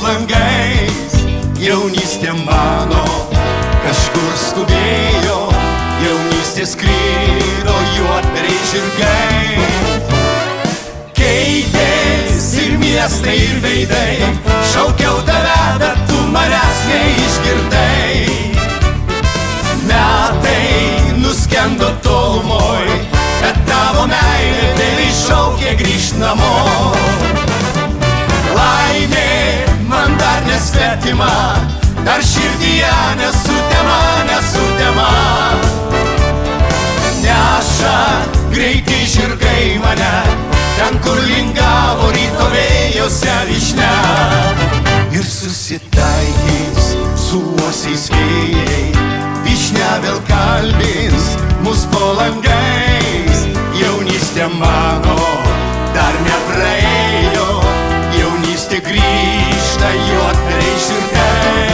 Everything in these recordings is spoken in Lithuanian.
langais. Jaunystė mano kažkur skubėjo, jaunystė skrydo juodberiai žirgai. Keitėsi ir miestai, ir veidai, šaukiau tave, bet tu manęs neišgirdai. Metai nuskendo tolumoj, bet tavo meilė vėl iššaukė grįžt namo. Laimė man dar nesvetima, dar širdyje nesutema, nesutema. Neša greiti žirgai mane, ten kur lingavo ryto vėjose vyšnia. Ir susitaikys su uosiais vėjai, vyšnia vėl kalbins mus po langais. Jaunystė mano dar nepraėjo, jaunystė grįžta juodberiai žirgai.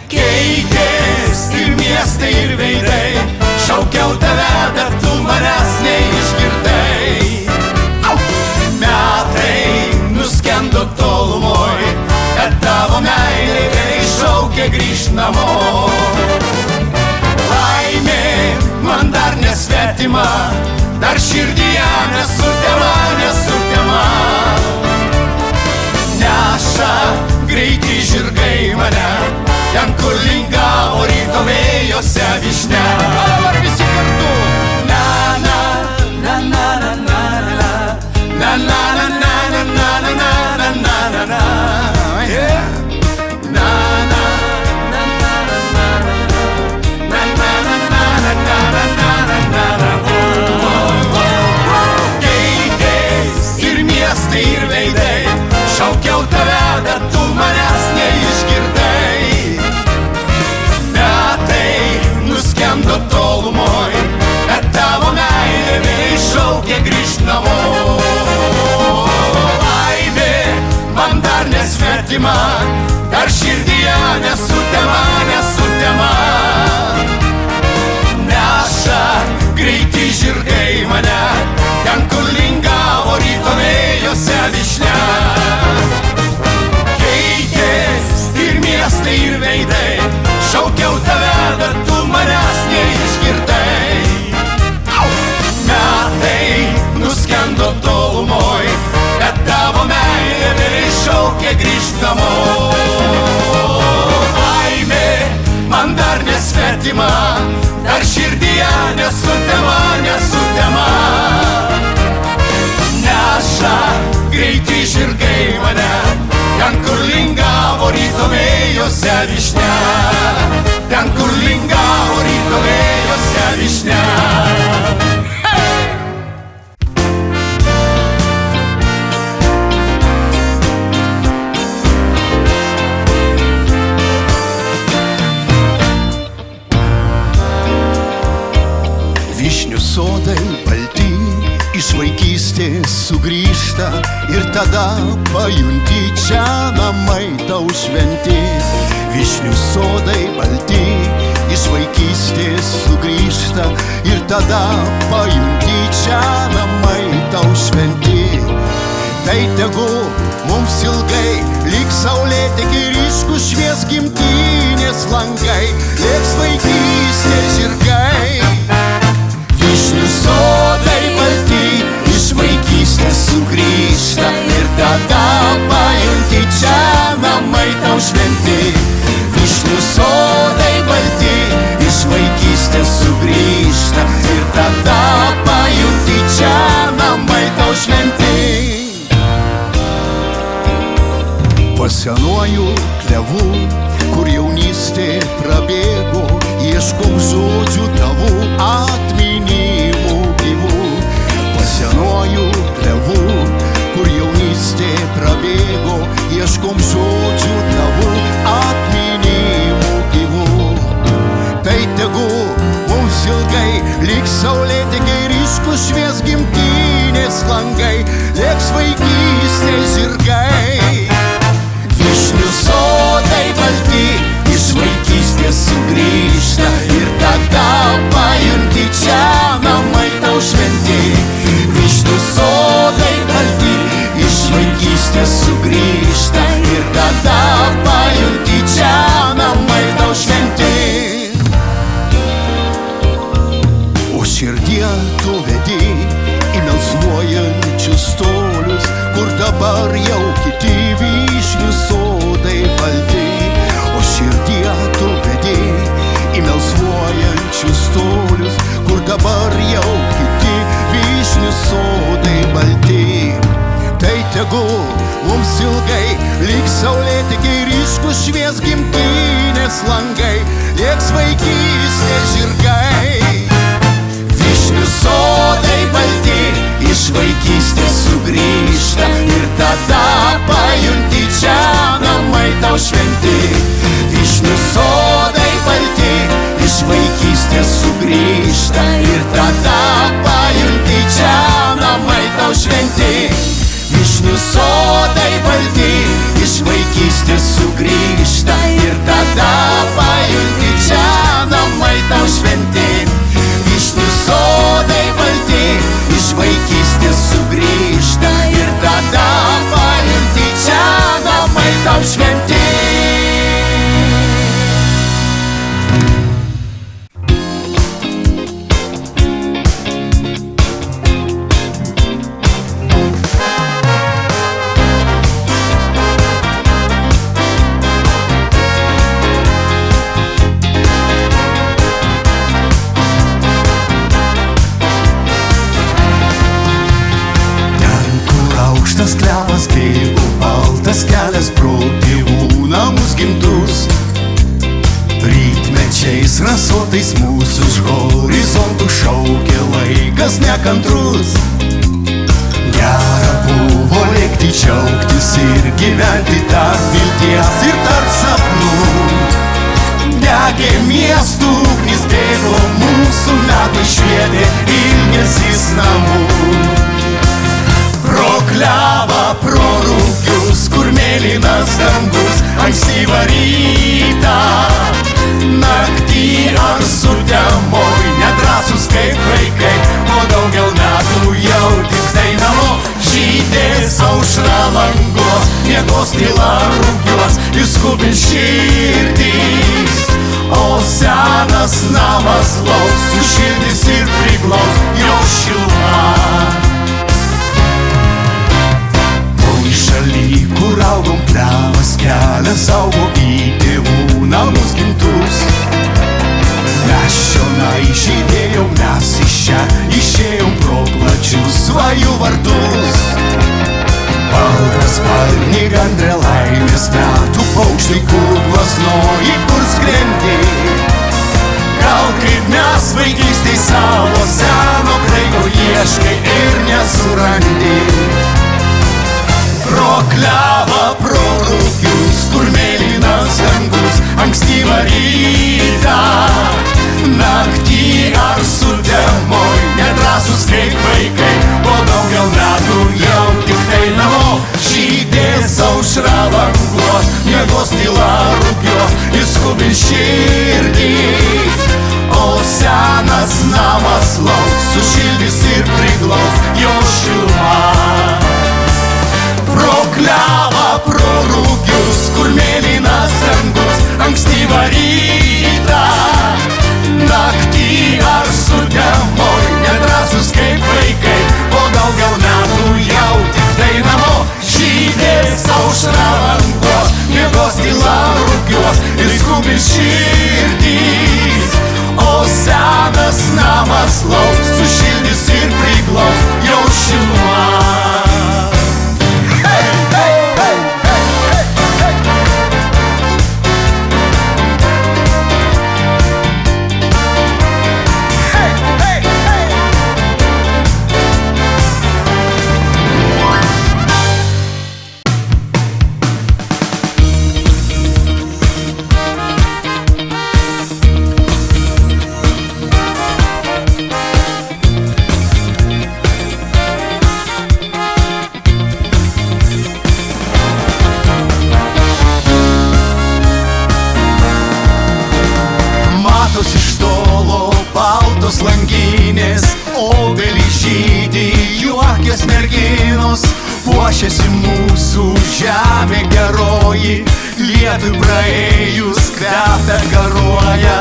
Keitės ir miestai, ir veidai, šaukiau tave, bet tu manęs neišgirdai. Metai nuskendo tolumoj, bet tavo meilė vėl iššaukė grįžt namo. Laimė man dar nesvetima, dar širdyje nesutema, nesutema. Neša greiti žirgai mane, ten kur lingavo ryto vėjose vyšnia. Dabar visi kartu. Na na na na na na na na na na na na na na na na na. Ir veidai, šaukiau tave, bet tu manęs neišgirdai. Metai nuskendo tolumoj, bet tavo meilė vėl iššaukė grįžt namo. Laimė man dar nesvetima, dar širdyje nesutema, nesutema. Neša greiti žirgai mane, ten kur lingavo ryto vėjose vyšnia. Keitės ir miestai, ir veidai, šaukiau tave, bet tu manęs neišgirdai. Metai nuskendo tolumoj, bet tavo meilė vėl iššaukė grįžt namo. Laimė man dar nesvetima, dar širdyje nesutema, nesutema. Neša greiti žirgai mane, ten kur lingavo ryto vėjose vyšnia, ten kur lingavo ryto vėjose vyšnia. Vyšnių sodai balti iš vaikystės sugrįžta, ir tada pajunti, čia namai tau šventi. Vyšnių sodai balti iš vaikystės sugrįžta, ir tada pajunti, čia namai tau šventi. Tai tegu mums ilgai liks saulėtekį ryškų švies gimtinės langai, liks vaikystės žirgai. Vyšnių sodai balti iš vaikystės sugrįžta, ir tada pajunti, čia namai tau šventi. Vyšnių sodai balti iš vaikystės sugrįžta, ir tada pajunti, čia namai tau šventi. Po senuoju klevu, kur jaunystė prabėgo, ieškau žodžių tavų atminimų gyvų. Po senuoju klevu, kur jaunystė prabėgo, ieškom žodžių tavų atminimų gyvų. Tai tegu mums ilgai liks saulėtekį ryškų švies gimtinės langai, liks vaikystės žirgai. Vyšnių sodai balti iš vaikystės sugrįžta, ir tada pajunti, čia namai tau šventi. Vyšnių sodai balti iš vaikystės sugrįžta, ir vargu mums ilgai, lyg saulėtekiai ryškus švies gimtinės langai, lieks vaikystės žirgai. Vyšnių sodai balti iš vaikystės sugrįžta ir tada pajunti, čia namai tau šventi. Vyšnių sodai balti iš vaikystės sugrįžta ir tada pajunti, čia namai tau šventi. Vyšnių sodai balti iš vaikystės sugrįžta ir tada pajunti, čia namai tau šventi. Vyšnių sodai balti iš vaikystės sugrįžta ir tada pajunti, čia namai tau šventi. Aukštas klevas bėgo, baltas kelias pro tėvų namus gimtus. Rytmečiais rasotais mūsų už horizontų šaukė laikas nekantrus. Gera buvo lėkti, džiaugtis ir gyventi tarp vilties ir tarp sapnų. Degė miestų ugnis, bėgo mūsų metai, švietė ilgesis namų. Pro klevą, pro rūkius, kur mėlynas dangus, ankstyvą rytą, naktį ar sutemoj, nedrąsus kaip vaikai, po daugel metų jau tik tai namo. Žydės aušra langos, miegos tyla rūkiuos ir skubins širdys. O senas namas lauks, sušildys ir priglaus jo šilumą. Šaly, kur augom klevas, kelias augo į tėvų namus gimtus. Mes čionai žydėjom, mes iš čia išėjom pro plačius svajų vartus. Baltasparnį gandrė laimės metų paukštai, kur plasnoji, kur skrendi. Gal kaip mes vaikystėj savo seno kraigo ieškai ir nesurandi. Pro klevą, pro rūkius, kur mėlynas dangus, ankstyvą rytą, naktį ar sutemoj, nedrąsus kaip vaikai, po daugel metų jau tik tai namo. Žydės aušra langos, miegos tyla rūkiuos ir skubins širdys. O senas namas lauks, sušildys ir priglaus jo šilumą. Pro klevą, pro rūkius, kur mėlynas dangus, ankstyvą rytą, naktį ar sutemoj, nedrąsus kaip vaikai, po daugel metų jau tik tai namo. Žydės aušra langos, miegos tyla rūkiuos ir skubins širdys. O senas namas lauks, sušildys ir priglaus jo šilumą. Langinės, obelys žydi, juokės merginos, puošiasi mūsų žemė geroji, lietui praėjus kvepia garuoja.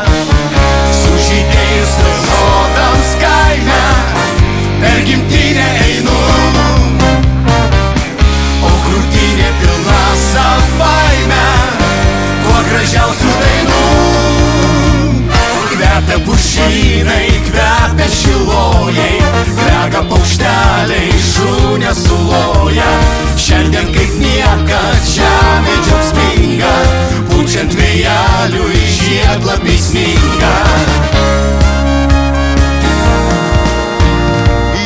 Sužydėjus sodams kaime, per gimtinę einu, o krūtinė pilna savaime, kuo gražiausių dainų. Kvepia pušynai, kvepia šilojai, kvepia paukšteliai, šunė suloja. Šiandien kaip niekad žemė džiaugsminga, pučiant vėjeliui žiedlapį sninga.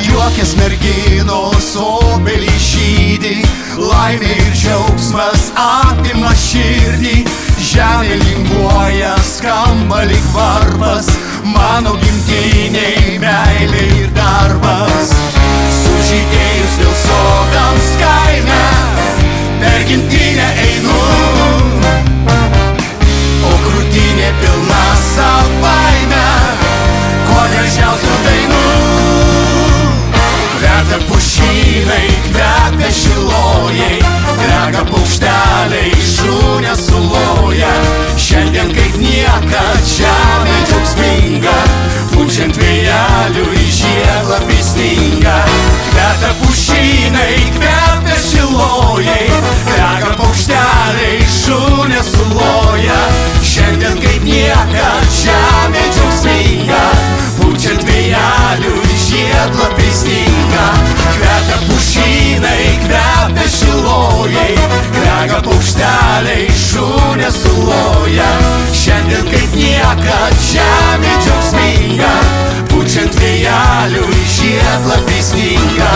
Juokės merginos obelys žydi, laimė ir džiaugsmas apima širdį. Žemė linguoja, skamba lyg varpas, mano gimtiniai meilė ir darbas. Sužydėjus vėl sodams kaime, per gimtinę einu, o krūtinė pilna savaime kuo gražiausių dainų. Kvepia pušynai, kvepia šilojai, grega paukšteliai, šunė suloja. Šiandien kaip niekad žemė džiaugsminga, pučiant vėjeliui žiedlapį sninga. Kvepia pušynai, kvepia šilojai, grega paukšteliai, šunė suloja. Šiandien kaip niekad žemė džiaugsminga, pučiant vėjeliui žiedlapį sninga. Kvepia pušynai, kvepia šilojai, grega paukšteliai, šunė suloja. Šiandien kaip niekad žemė džiaugsminga, pučiant vėjeliui žiedlapį sninga.